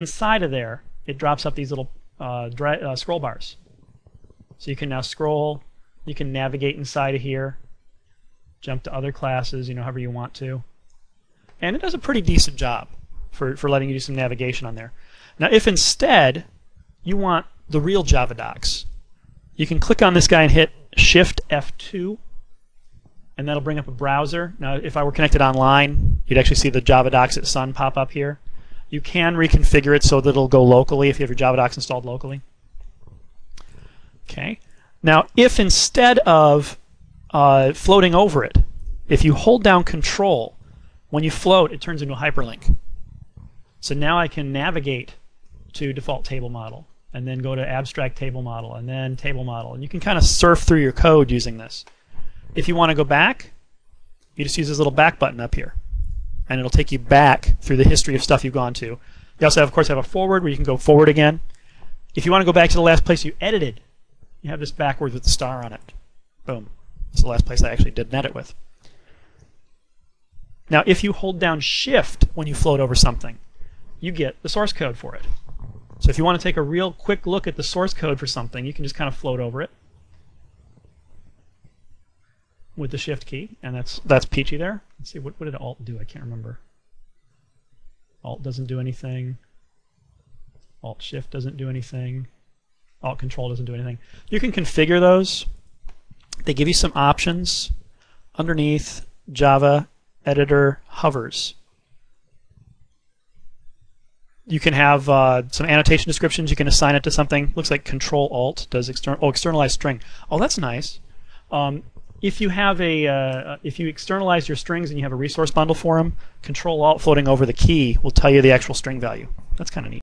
inside of there, it drops up these little scroll bars. So you can now scroll, you can navigate inside of here, jump to other classes, however you want to. And it does a pretty decent job for letting you do some navigation on there. Now if instead you want the real Java docs, you can click on this guy and hit Shift F2, and that'll bring up a browser. Now if I were connected online, you'd actually see the Java docs at Sun pop up here. You can reconfigure it so that it'll go locally if you have your Java docs installed locally. Okay. Now if instead of floating over it, if you hold down Control, when you float it turns into a hyperlink. So now I can navigate to default table model and then go to abstract table model and then table model, and you can kind of surf through your code using this. If you want to go back, you just use this little back button up here and it'll take you back through the history of stuff you've gone to. You also of course have a forward where you can go forward again. If you want to go back to the last place you edited, you have this backwards with the star on it. Boom. That's the last place I actually did edit with. Now if you hold down Shift when you float over something, you get the source code for it. So if you want to take a real quick look at the source code for something, you can just kind of float over it with the Shift key, and that's peachy there. Let's see, what did Alt do? I can't remember. Alt doesn't do anything. Alt Shift doesn't do anything. Alt Control doesn't do anything. You can configure those. They give you some options underneath Java Editor hovers. You can have some annotation descriptions. You can assign it to something. Looks like Control Alt does externalize string. Oh, that's nice. If you have if you externalize your strings and you have a resource bundle for them, Control Alt floating over the key will tell you the actual string value. That's kind of neat.